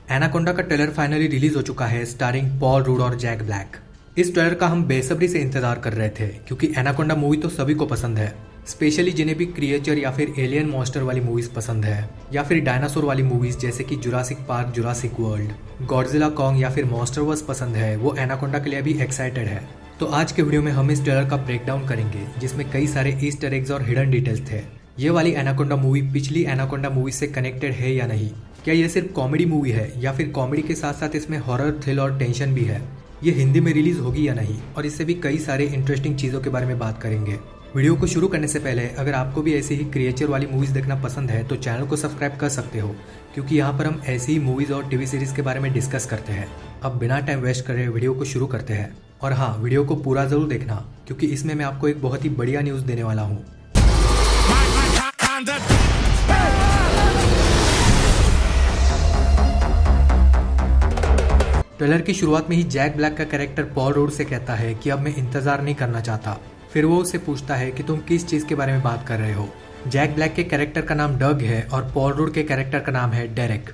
Anaconda का trailer finally release हो चुका है, स्टारिंग पॉल रूड और जैक ब्लैक। इस ट्रेलर का हम बेसब्री से इंतजार कर रहे थे क्योंकि एनाकोंडा मूवी तो सभी को पसंद है, स्पेशली जिन्हें भी क्रिएचर या फिर एलियन मॉन्स्टर वाली मूवीज पसंद है या फिर डायनासोर वाली मूवीज जैसे कि Jurassic park, Jurassic world, Godzilla Kong या फिर मॉन्स्टरवर्स पसंद है, वो एनाकोंडा के लिए भी एक्साइटेड है। तो आज के वीडियो में हम इस ट्रेलर का ब्रेकडाउन करेंगे जिसमें कई सारे ईस्टर एग्स और हिडन डिटेल्स थे। ये वाली एनाकोंडा मूवी पिछली एनाकोंडा मूवी से कनेक्टेड है या नहीं, क्या ये सिर्फ कॉमेडी मूवी है या फिर कॉमेडी के साथ साथ इसमें हॉरर, थ्रिल और टेंशन भी है, ये हिंदी में रिलीज होगी या नहीं, और इससे भी कई सारे इंटरेस्टिंग चीज़ों के बारे में बात करेंगे। वीडियो को शुरू करने से पहले अगर आपको भी ऐसी ही क्रिएचर वाली मूवीज देखना पसंद है तो चैनल को सब्सक्राइब कर सकते हो, क्योंकि यहाँ पर हम ऐसी ही मूवीज और टीवी सीरीज के बारे में डिस्कस करते हैं। अब बिना टाइम वेस्ट करे वीडियो को शुरू करते हैं। और हाँ, वीडियो को पूरा जरूर देखना क्योंकि इसमें मैं आपको एक बहुत ही बढ़िया न्यूज़ देने वाला हूँ। ट्रेलर की शुरुआत में ही जैक ब्लैक का कैरेक्टर पॉल रूड से कहता है कि अब मैं इंतजार नहीं करना चाहता। फिर वो उससे पूछता है कि तुम किस चीज के बारे में बात कर रहे हो। जैक ब्लैक के कैरेक्टर का नाम डग है और पॉल रूड के कैरेक्टर का नाम है डेरेक।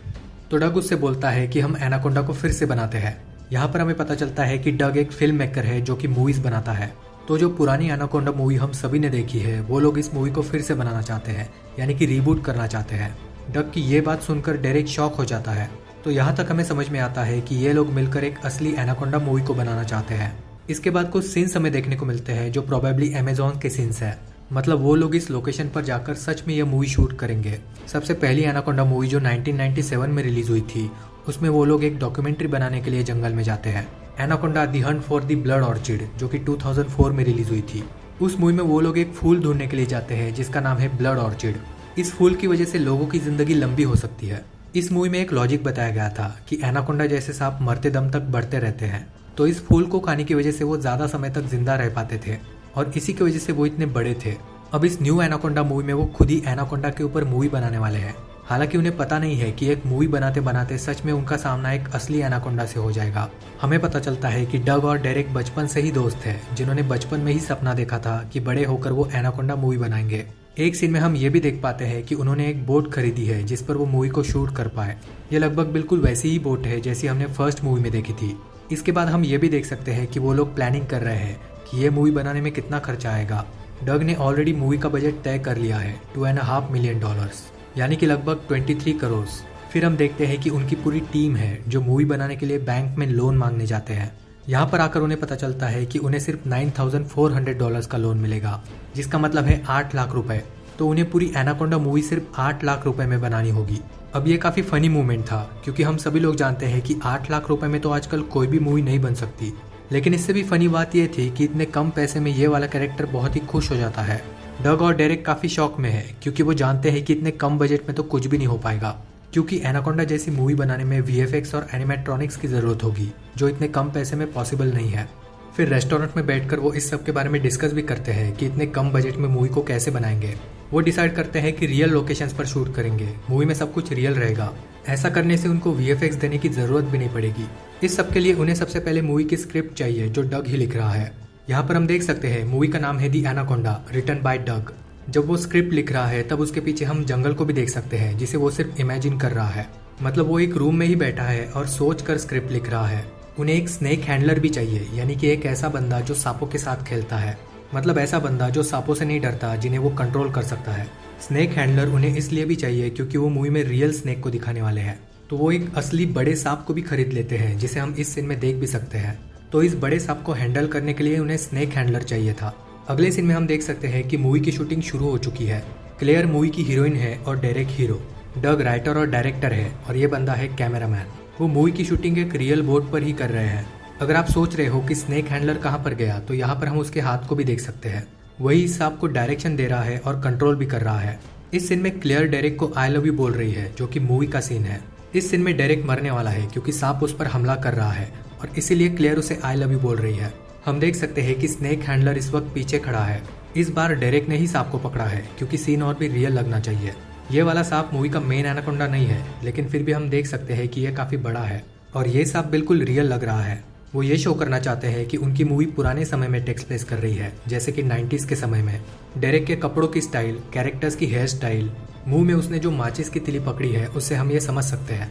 तो डग उससे बोलता है कि हम एनाकोंडा को फिर से बनाते हैं। यहाँ पर हमें पता चलता है कि डग एक फिल्म मेकर है जो कि मूवीज बनाता है। तो जो पुरानी एनाकोंडा मूवी हम सभी ने देखी है वो लोग इस मूवी को फिर से बनाना चाहते हैं, यानी कि रीबूट करना चाहते हैं। डग की ये बात सुनकर डेरेक शॉक हो जाता है। तो यहाँ तक हमें समझ में आता है कि ये लोग मिलकर एक असली एनाकोंडा मूवी को बनाना चाहते हैं। इसके बाद कुछ सीन्स हमें देखने को मिलते हैं जो प्रोबेबली अमेजोन के सीन्स है, मतलब वो लोग इस लोकेशन पर जाकर सच में ये मूवी शूट करेंगे। सबसे पहली एनाकोंडा मूवी जो 1997 में रिलीज हुई थी, उसमें वो लोग एक डॉक्यूमेंट्री बनाने के लिए जंगल में जाते हैं। Anaconda the Hunt for the blood orchid जो कि 2004 में रिलीज हुई थी। उस मूवी में वो लोग एक फूल ढूंढने के लिए जाते हैं जिसका नाम है ब्लड ऑर्चिड। इस फूल की वजह से लोगों की जिंदगी लंबी हो सकती है। इस मूवी में एक लॉजिक बताया गया था कि एनाकोंडा जैसे सांप मरते दम तक बढ़ते रहते हैं, तो इस फूल को खाने की वजह से वो ज्यादा समय तक जिंदा रह पाते थे और इसी की वजह से वो इतने बड़े थे। अब इस न्यू एनाकोंडा मूवी में वो खुद ही एनाकोंडा के ऊपर मूवी बनाने वाले हैं। हालांकि उन्हें पता नहीं है कि एक मूवी बनाते बनाते सच में उनका सामना एक असली एनाकोंडा से हो जाएगा। हमें पता चलता है कि डग और डेरेक बचपन से ही दोस्त है, जिन्होंने बचपन में ही सपना देखा था कि बड़े होकर वो एनाकोंडा मूवी बनाएंगे। एक सीन में हम ये भी देख पाते हैं कि उन्होंने एक बोट खरीदी है जिस पर वो मूवी को शूट कर पाए। ये लगभग बिल्कुल वैसी ही बोट है जैसी हमने फर्स्ट मूवी में देखी थी। इसके बाद हम ये भी देख सकते हैं कि वो लोग प्लानिंग कर रहे हैं कि ये मूवी बनाने में कितना खर्चा आएगा। डग ने ऑलरेडी मूवी का बजट तय कर लिया है, $2.5 मिलियन, यानी कि लगभग 23 करोड़। फिर हम देखते हैं कि उनकी पूरी टीम है जो मूवी बनाने के लिए बैंक में लोन मांगने जाते हैं। यहाँ पर आकर उन्हें पता चलता है कि उन्हें सिर्फ $9,400 का लोन मिलेगा, जिसका मतलब है 8 लाख रुपए। तो उन्हें पूरी एनाकोंडा मूवी सिर्फ 8 लाख रुपए में बनानी होगी। अब ये काफी फनी मूवमेंट था क्योंकि हम सभी लोग जानते हैं कि 8 लाख रुपए में तो आजकल कोई भी मूवी नहीं बन सकती। लेकिन इससे भी फनी बात यह थी कि इतने कम पैसे में ये वाला कैरेक्टर बहुत ही खुश हो जाता है। डग और डेरेक काफी शॉक में है क्योंकि वो जानते हैं कि इतने कम बजट में तो कुछ भी नहीं हो पाएगा, क्योंकि एनाकोंडा जैसी मूवी बनाने में VFX और एनिमेट्रॉनिक्स की जरूरत होगी जो इतने कम पैसे में पॉसिबल नहीं है। फिर रेस्टोरेंट में बैठकर वो इस सब के बारे में डिस्कस भी करते हैं कि इतने कम बजट में मूवी को कैसे बनाएंगे। वो डिसाइड करते हैं कि रियल लोकेशंस पर शूट करेंगे, मूवी में सब कुछ रियल रहेगा। ऐसा करने से उनको VFX देने की जरूरत भी नहीं पड़ेगी। इस सब के लिए उन्हें सबसे पहले मूवी की स्क्रिप्ट चाहिए जो डग ही लिख रहा है। यहाँ पर हम देख सकते हैं मूवी का नाम है दी एनाकोंडा, रिटन बाय डग। जब वो स्क्रिप्ट लिख रहा है तब उसके पीछे हम जंगल को भी देख सकते हैं जिसे वो सिर्फ इमेजिन कर रहा है, मतलब वो एक रूम में ही बैठा है और सोच कर स्क्रिप्ट लिख रहा है। उन्हें एक स्नेक हैंडलर भी चाहिए, यानी कि एक ऐसा बंदा जो सांपों के साथ खेलता है, मतलब ऐसा बंदा जो सांपों से नहीं डरता, जिन्हें वो कंट्रोल कर सकता है। स्नेक हैंडलर उन्हें इसलिए भी चाहिए क्योंकि वो मूवी में रियल स्नेक को दिखाने वाले हैं। तो वो एक असली बड़े सांप को भी खरीद लेते हैं जिसे हम इस सीन में देख भी सकते हैं। तो इस बड़े सांप को हैंडल करने के लिए उन्हें स्नेक हैंडलर चाहिए था। अगले सीन में हम देख सकते हैं कि मूवी की शूटिंग शुरू हो चुकी है। क्लेयर मूवी की हीरोइन है और डेरेक हीरो। डग राइटर और डायरेक्टर है और ये बंदा है कैमरामैन। वो मूवी की शूटिंग एक रियल बोट पर ही कर रहे हैं। अगर आप सोच रहे हो कि स्नेक हैंडलर कहाँ पर गया, तो यहाँ पर हम उसके हाथ को भी देख सकते हैं। वही इस सांप को डायरेक्शन दे रहा है और कंट्रोल भी कर रहा है। इस सीन में क्लेयर डेरेक को आई लव यू बोल रही है, जो कि मूवी का सीन है। इस सीन में डेरेक मरने वाला है क्योंकि सांप उस पर हमला कर रहा है और इसीलिए क्लेयर उसे आई लव यू बोल रही है। हम देख सकते हैं कि स्नेक हैंडलर इस वक्त पीछे खड़ा है। इस बार डेरेक ने ही सांप को पकड़ा है क्योंकि सीन और भी रियल लगना चाहिए। ये वाला सांप मूवी का मेन एनाकोंडा नहीं है, लेकिन फिर भी हम देख सकते हैं कि यह काफी बड़ा है और ये सांप बिल्कुल रियल लग रहा है। वो ये शो करना चाहते हैं कि उनकी मूवी पुराने समय में टेक्स प्लेस कर रही है, जैसे कि 90s के समय में। डेरेक के कपड़ों की स्टाइल, कैरेक्टर्स की हेयर स्टाइल, मुंह में उसने जो माचिस की तिली पकड़ी है, उससे हम ये समझ सकते हैं।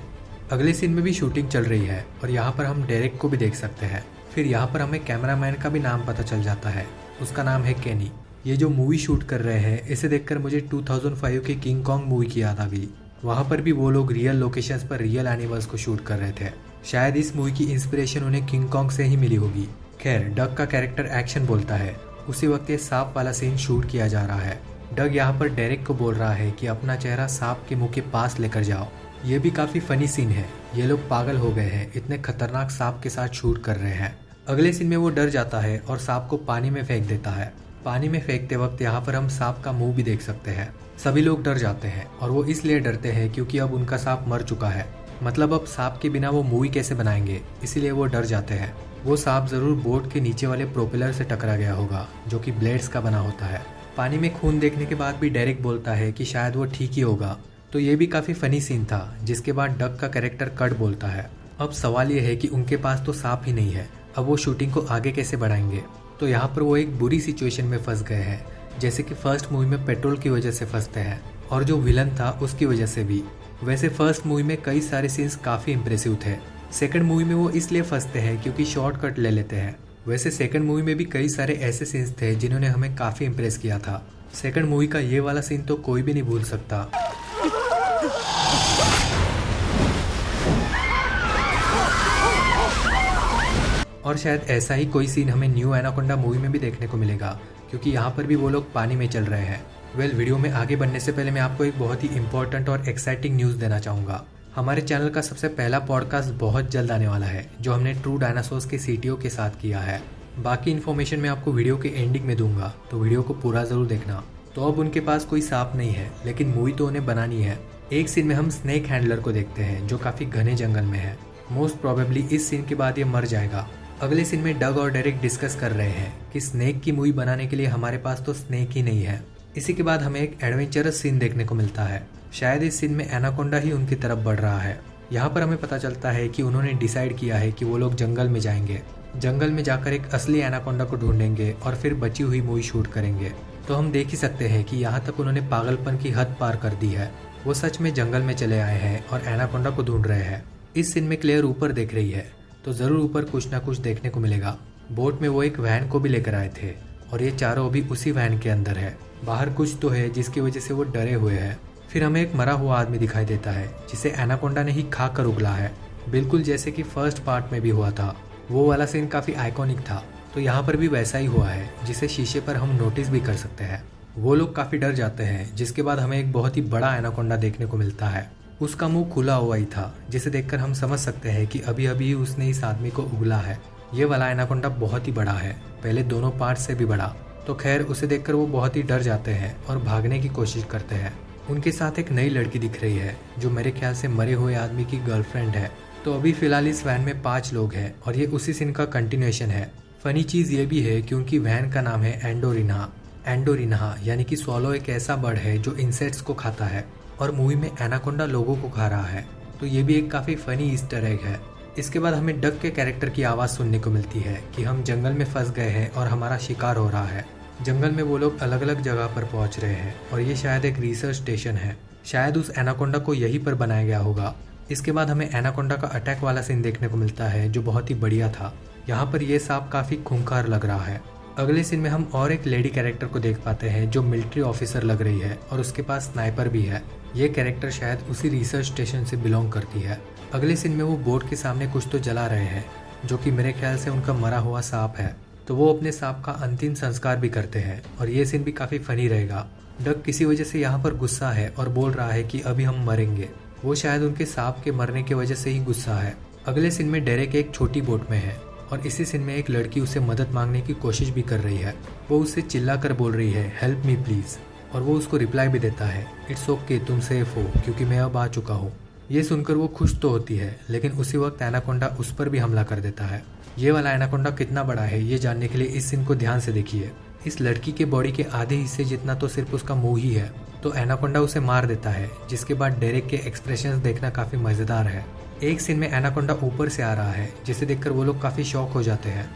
अगले सीन में भी शूटिंग चल रही है और यहाँ पर हम डेरेक को भी देख सकते हैं। फिर यहाँ पर हमें कैमरामैन का भी नाम पता चल जाता है, उसका नाम है केनी। ये जो मूवी शूट कर रहे हैं इसे देखकर मुझे 2005 की किंग कॉन्ग मूवी की याद आ गई। वहाँ पर भी वो लोग रियल लोकेशंस पर रियल एनिमल्स को शूट कर रहे थे। शायद इस मूवी की इंस्पिरेशन उन्हें किंग कॉन्ग से ही मिली होगी। खैर, डग का कैरेक्टर एक्शन बोलता है। उसी वक्त ये सांप वाला सीन शूट किया जा रहा है। डग यहाँ पर डेरेक को बोल रहा है कि अपना चेहरा सांप के मुंह के पास लेकर जाओ। ये भी काफी फनी सीन है। ये लोग पागल हो गए हैं, इतने खतरनाक सांप के साथ शूट कर रहे हैं। अगले सीन में वो डर जाता है और सांप को पानी में फेंक देता है। पानी में फेंकते वक्त यहाँ पर हम सांप का मुंह भी देख सकते हैं। सभी लोग डर जाते हैं और वो इसलिए डरते हैं क्योंकि अब उनका सांप मर चुका है। मतलब अब सांप के बिना वो मूवी कैसे बनाएंगे, इसीलिए वो डर जाते हैं। वो सांप जरूर बोट के नीचे वाले प्रोपेलर से टकरा गया होगा जो कि ब्लेड्स का बना होता है। पानी में खून देखने के बाद भी डेरेक बोलता है कि शायद वो ठीक ही होगा। तो ये भी काफी फनी सीन था, जिसके बाद डग का कैरेक्टर कट बोलता है। अब सवाल ये है कि उनके पास तो सांप ही नहीं है, अब वो शूटिंग को आगे कैसे बढ़ाएंगे। तो यहाँ पर वो एक बुरी सिचुएशन में फंस गए हैं, जैसे कि फर्स्ट मूवी में पेट्रोल की वजह से फंसते हैं और जो विलन था उसकी वजह से भी। वैसे फर्स्ट मूवी में कई सारे सीन्स काफी इंप्रेसिव थे। सेकंड मूवी में वो इसलिए फंसते हैं क्योंकि शॉर्टकट ले लेते हैं। वैसे सेकंड मूवी में भी कई सारे ऐसे सीन्स थे जिन्होंने हमें काफी इंप्रेस किया था। सेकंड मूवी का ये वाला सीन तो कोई भी नहीं भूल सकता। और शायद ऐसा ही कोई सीन हमें न्यू एनाकोंडा मूवी में भी देखने को मिलेगा, क्योंकि यहाँ पर भी वो लोग पानी में चल रहे हैं। वीडियो में आगे बढ़ने से पहले मैं आपको एक बहुत ही इंपॉर्टेंट और एक्साइटिंग न्यूज़ देना चाहूँगा। हमारे चैनल का सबसे पहला पॉडकास्ट बहुत जल्द आने वाला है, जो हमने ट्रू डायनासोर्स के सीटीओ के साथ किया है। बाकी इन्फॉर्मेशन मैं आपको वीडियो के एंडिंग में दूंगा, तो वीडियो को पूरा ज़रूर देखना। तो अब उनके पास कोई सांप नहीं है, लेकिन मूवी तो उन्हें बनानी है। एक सीन में हम स्नेक हैंडलर को देखते हैं जो काफ़ी घने जंगल में है। मोस्ट प्रोबेबली इस सीन के बाद ये मर जाएगा। अगले सीन में डग और डेरेक डिस्कस कर रहे हैं कि स्नेक की मूवी बनाने के लिए हमारे पास तो स्नेक ही नहीं है। इसी के बाद हमें एक एडवेंचरस सीन देखने को मिलता है। शायद इस सीन में एनाकोंडा ही उनकी तरफ बढ़ रहा है। यहाँ पर हमें पता चलता है कि उन्होंने डिसाइड किया है कि वो लोग जंगल में जाएंगे। जंगल में जाकर एक असली एनाकोंडा को ढूंढेंगे और फिर बची हुई मूवी शूट करेंगे। तो हम देख ही सकते हैं कि यहाँ तक उन्होंने पागलपन की हद पार कर दी है। वो सच में जंगल में चले आए हैं और एनाकोंडा को ढूंढ रहे हैं। इस सीन में क्लेयर ऊपर देख रही है, तो जरूर ऊपर कुछ ना कुछ देखने को मिलेगा। बोट में वो एक वैन को भी लेकर आए थे और ये चारों अभी उसी वैन के अंदर है। बाहर कुछ तो है जिसकी वजह से वो डरे हुए हैं। फिर हमें एक मरा हुआ आदमी दिखाई देता है जिसे एनाकोंडा ने ही खा कर उगला है, बिल्कुल जैसे कि फर्स्ट पार्ट में भी हुआ था। वो वाला सीन काफी आइकॉनिक था, तो यहाँ पर भी वैसा ही हुआ है, जिसे शीशे पर हम नोटिस भी कर सकते हैं। वो लोग काफी डर जाते हैं, जिसके बाद हमें एक बहुत ही बड़ा एनाकोंडा देखने को मिलता है। उसका मुंह खुला हुआ ही था, जिसे देखकर हम समझ सकते हैं कि अभी अभी उसने इस आदमी को उगला है। ये वाला एनाकोंडा बहुत ही बड़ा है, पहले दोनों पार्ट से भी बड़ा। तो खैर, उसे देखकर वो बहुत ही डर जाते हैं और भागने की कोशिश करते हैं। उनके साथ एक नई लड़की दिख रही है जो मेरे ख्याल से मरे हुए आदमी की गर्लफ्रेंड है। तो अभी फिलहाल इस वैन में 5 लोग हैं और ये उसी सीन का कंटिन्यूएशन है। फनी चीज ये भी है कि उनकी वैन का नाम है एंडोरिन्हा। एंडोरिन्हा यानी कि स्वॉलो एक ऐसा बर्ड है जो इंसेक्ट्स को खाता है और मूवी में एनाकोंडा लोगों को खा रहा है। तो ये भी एक काफी फनी ईस्टर एग है। इसके बाद हमें डग के कैरेक्टर की आवाज सुनने को मिलती है कि हम जंगल में फंस गए हैं और हमारा शिकार हो रहा है। जंगल में वो लोग अलग अलग जगह पर पहुंच रहे हैं और ये शायद एक रिसर्च स्टेशन है। शायद उस एनाकोंडा को यहीं पर बनाया गया होगा। इसके बाद हमें एनाकोंडा का अटैक वाला सीन देखने को मिलता है जो बहुत ही बढ़िया था। यहाँ पर यह सांप काफी खूंखार लग रहा है। अगले सीन में हम और एक लेडी कैरेक्टर को देख पाते हैं जो मिलिट्री ऑफिसर लग रही है और उसके पास स्नाइपर भी है। ये कैरेक्टर शायद उसी रिसर्च स्टेशन से बिलोंग करती है। अगले सीन में वो बोट के सामने कुछ तो जला रहे हैं, जो कि मेरे ख्याल से उनका मरा हुआ सांप है। तो वो अपने सांप का अंतिम संस्कार भी करते हैं और ये सीन भी काफी फनी रहेगा। डग किसी वजह से यहाँ पर गुस्सा है और बोल रहा है कि अभी हम मरेंगे। वो शायद उनके सांप के मरने की वजह से ही गुस्सा है। अगले सीन में डेरेक एक छोटी बोट में है और इसी सीन में एक लड़की उसे मदद मांगने की कोशिश भी कर रही है। वो उससे चिल्लाकर बोल रही है, हेल्प मी प्लीज, और वो उसको रिप्लाई भी देता है, इट्स ओके, तुम सेफ हो क्योंकि मैं अब आ चुका हूँ। ये सुनकर वो खुश तो होती है, लेकिन उसी वक्त एनाकोंडा उस पर भी हमला कर देता है। ये वाला एनाकोंडा कितना बड़ा है ये जानने के लिए इस सीन को ध्यान से देखिए। इस लड़की के बॉडी के आधे हिस्से जितना तो सिर्फ उसका मुंह ही है। तो एनाकोंडा उसे मार देता है, जिसके बाद डेरेक के एक्सप्रेशंस देखना काफी मजेदार है। एक सीन में एनाकोंडा ऊपर से आ रहा है, जिसे देखकर वो लोग काफी शॉक हो जाते हैं।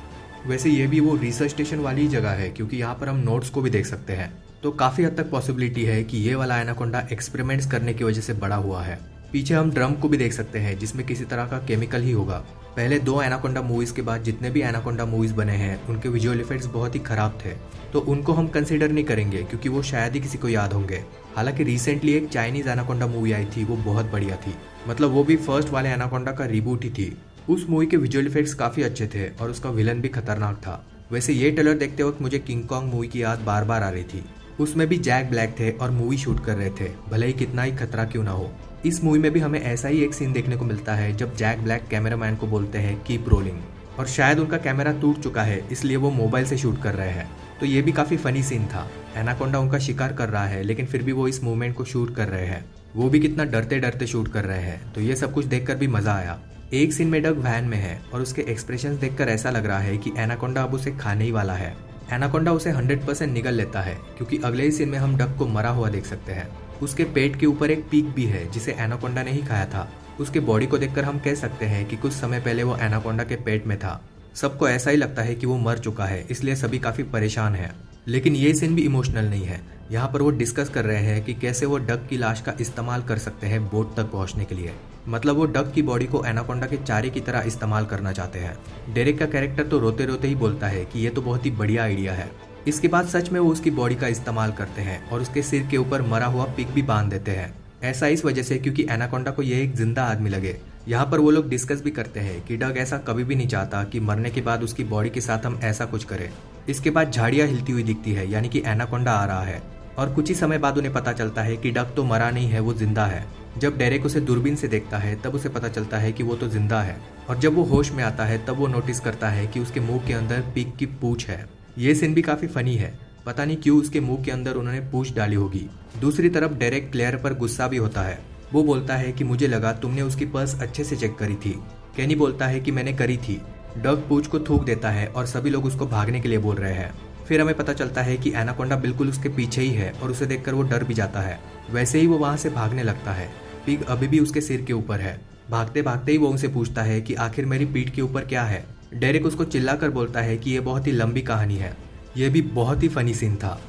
वैसे ये भी वो रिसर्च स्टेशन वाली ही जगह है, क्योंकि यहाँ पर हम नोट्स को भी देख सकते हैं। तो काफी हद तक पॉसिबिलिटी है कि ये वाला एनाकोंडा एक्सपेरिमेंट्स करने की वजह से बड़ा हुआ है। पीछे हम ड्रम को भी देख सकते हैं जिसमें किसी तरह का केमिकल ही होगा। पहले 2 एनाकोंडा मूवीज के बाद जितने भी एनाकोंडा मूवीज बने हैं उनके विजुअल इफेक्ट्स बहुत ही खराब थे, तो उनको हम कंसीडर नहीं करेंगे क्योंकि वो शायद ही किसी को याद होंगे। हालांकि रिसेंटली एक चाइनीज एनाकोंडा मूवी आई थी, वो बहुत बढ़िया थी। मतलब वो भी फर्स्ट वाले एनाकोंडा का रिबूट ही थी। उस मूवी के विजुअल इफेक्ट्स काफी अच्छे थे और उसका विलन भी खतरनाक था। वैसे ये ट्रेलर देखते वक्त मुझे किंग कॉन्ग मूवी की याद बार बार आ रही थी। उसमें भी जैक ब्लैक थे और मूवी शूट कर रहे थे, भले ही कितना ही खतरा क्यों ना हो। इस मूवी में भी हमें ऐसा ही एक सीन देखने को मिलता है जब जैक ब्लैक कैमरामैन को बोलते हैं कीप रोलिंग, और शायद उनका कैमरा टूट चुका है इसलिए वो मोबाइल से शूट कर रहे हैं। तो ये भी काफी फनी सीन था। एनाकोंडा उनका शिकार कर रहा है लेकिन फिर भी वो इस मूवमेंट को शूट कर रहे हैं, वो भी कितना डरते डरते शूट कर रहे हैं। तो ये सब कुछ देखकर भी मजा आया। एक सीन में डग वैन में है और उसके एक्सप्रेशंस देखकर ऐसा लग रहा है कि एनाकोंडा अब उसे खाने ही वाला है। एनाकोंडा उसे 100% निगल लेता है क्योंकि अगले ही सीन में हम डग को मरा हुआ देख सकते हैं। उसके पेट के ऊपर एक पीक भी है जिसे एनाकोंडा ने ही खाया था। उसके बॉडी को देखकर हम कह सकते हैं कि कुछ समय पहले वो एनाकोंडा के पेट में था। सबको ऐसा ही लगता है कि वो मर चुका है, इसलिए सभी काफी परेशान हैं। लेकिन ये सीन भी इमोशनल नहीं है। यहाँ पर वो डिस्कस कर रहे हैं कि कैसे वो डग की लाश का इस्तेमाल कर सकते हैं बोट तक पहुँचने के लिए। मतलब वो डग की बॉडी को एनाकोंडा के चारे की तरह इस्तेमाल करना चाहते हैं। डेरेक का कैरेक्टर तो रोते रोते ही बोलता है कि ये तो बहुत ही बढ़िया आइडिया है। इसके बाद सच में वो उसकी बॉडी का इस्तेमाल करते हैं और उसके सिर के ऊपर मरा हुआ पिग भी बांध देते हैं। ऐसा इस वजह से क्योंकि एनाकोंडा को ये एक जिंदा आदमी लगे। यहाँ पर वो लोग डिस्कस भी करते हैं कि डग ऐसा कभी भी नहीं चाहता कि मरने के बाद उसकी बॉडी के साथ हम ऐसा कुछ करें। इसके बाद झाड़ियाँ हिलती हुई दिखती है, यानी कि एनाकोंडा आ रहा है। और कुछ ही समय बाद उन्हें पता चलता है कि डग तो मरा नहीं है, वो जिंदा है। जब डेरेक उसे दूरबीन से देखता है तब उसे पता चलता है कि वो तो जिंदा है। और जब वो होश में आता है तब वो नोटिस करता है कि उसके मुंह के अंदर पिग की पूंछ है। ये सीन भी काफी फनी है। पता नहीं क्यों उसके मुंह के अंदर उन्होंने पूंछ डाली होगी। दूसरी तरफ डेरेक क्लेयर पर गुस्सा भी होता है। वो बोलता है कि मुझे लगा तुमने उसकी पर्स अच्छे से चेक करी थी। केनी बोलता है कि मैंने करी थी। डग पूंछ को थूक देता है और सभी लोग उसको भागने के लिए बोल रहे हैं। फिर हमें पता चलता है कि एनाकोंडा बिल्कुल उसके पीछे ही है और उसे देखकर वो डर भी जाता है। वैसे ही वो वहां से भागने लगता है। पिग अभी भी उसके सिर के ऊपर है। भागते भागते ही वो उनसे पूछता है कि आखिर मेरी पीठ के ऊपर क्या है। डेरेक उसको चिल्लाकर बोलता है कि ये बहुत ही लंबी कहानी है। ये भी बहुत ही फनी सीन था।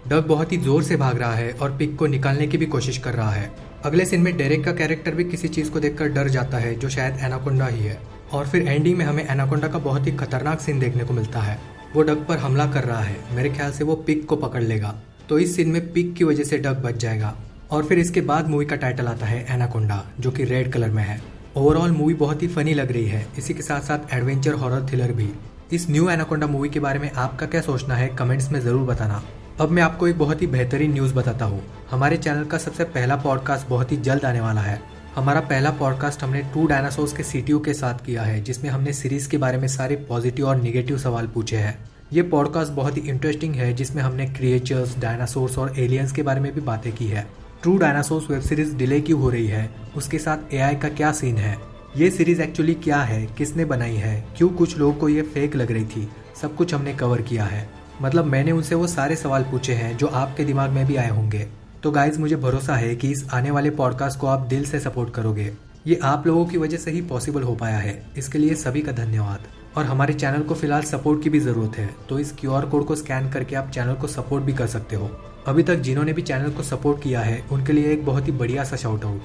डग बहुत ही जोर से भाग रहा है और पिग को निकालने की भी कोशिश कर रहा है। अगले सीन में डेरेक का कैरेक्टर भी किसी चीज को देखकर डर जाता है जो शायद एनाकोंडा ही है। और फिर एंडिंग में हमें एनाकोंडा का बहुत ही खतरनाक सीन देखने को मिलता है। वो डग पर हमला कर रहा है। मेरे ख्याल से वो पिग को पकड़ लेगा, तो इस सीन में पिग की वजह से डग बच जाएगा। और फिर इसके बाद मूवी का टाइटल आता है एनाकोंडा, जो कि रेड कलर में है। ओवरऑल मूवी बहुत ही फनी लग रही है, इसी के साथ साथ एडवेंचर हॉरर थ्रिलर भी। इस न्यू एनाकोंडा मूवी के बारे में आपका क्या सोचना है कमेंट्स में जरूर बताना। अब मैं आपको एक बहुत ही बेहतरीन न्यूज़ बताता हूँ। हमारे चैनल का सबसे पहला पॉडकास्ट बहुत ही जल्द आने वाला है। हमारा पहला पॉडकास्ट हमने 2 डायनासोर्स के सीटीओ के साथ किया है, जिसमें हमने सीरीज के बारे में सारे पॉजिटिव और निगेटिव सवाल पूछे हैं। ये पॉडकास्ट बहुत ही इंटरेस्टिंग है, जिसमें हमने क्रिएचर्स, डायनासोर्स और एलियंस के बारे में भी बातें की है। True dinosaurs web series delay क्यों हो रही है, उसके साथ एआई का क्या सीन है, ये सीरीज एक्चुअली क्या है, किसने बनाई है, क्यों कुछ लोगों को ये फेक लग रही थी, सब कुछ हमने कवर किया है। मतलब मैंने उनसे वो सारे सवाल पूछे हैं जो आपके दिमाग में भी आए होंगे। तो गाइज, मुझे भरोसा है कि इस आने वाले पॉडकास्ट को आप दिल से सपोर्ट करोगे। ये आप लोगों की वजह से ही पॉसिबल हो पाया है, इसके लिए सभी का धन्यवाद। और हमारे चैनल को फिलहाल सपोर्ट की भी ज़रूरत है, तो इस QR कोड को स्कैन करके आप चैनल को सपोर्ट भी कर सकते हो। अभी तक जिन्होंने भी चैनल को सपोर्ट किया है उनके लिए एक बहुत ही बढ़िया सा शाउट आउट।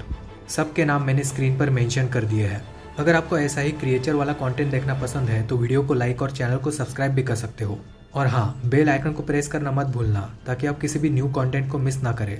सबके नाम मैंने स्क्रीन पर मेंशन कर दिए हैं। अगर आपको ऐसा ही क्रिएचर वाला कंटेंट देखना पसंद है तो वीडियो को लाइक और चैनल को सब्सक्राइब भी कर सकते हो। और हाँ, बेल आइकन को प्रेस करना मत भूलना, ताकि आप किसी भी न्यू कंटेंट को मिस ना करें।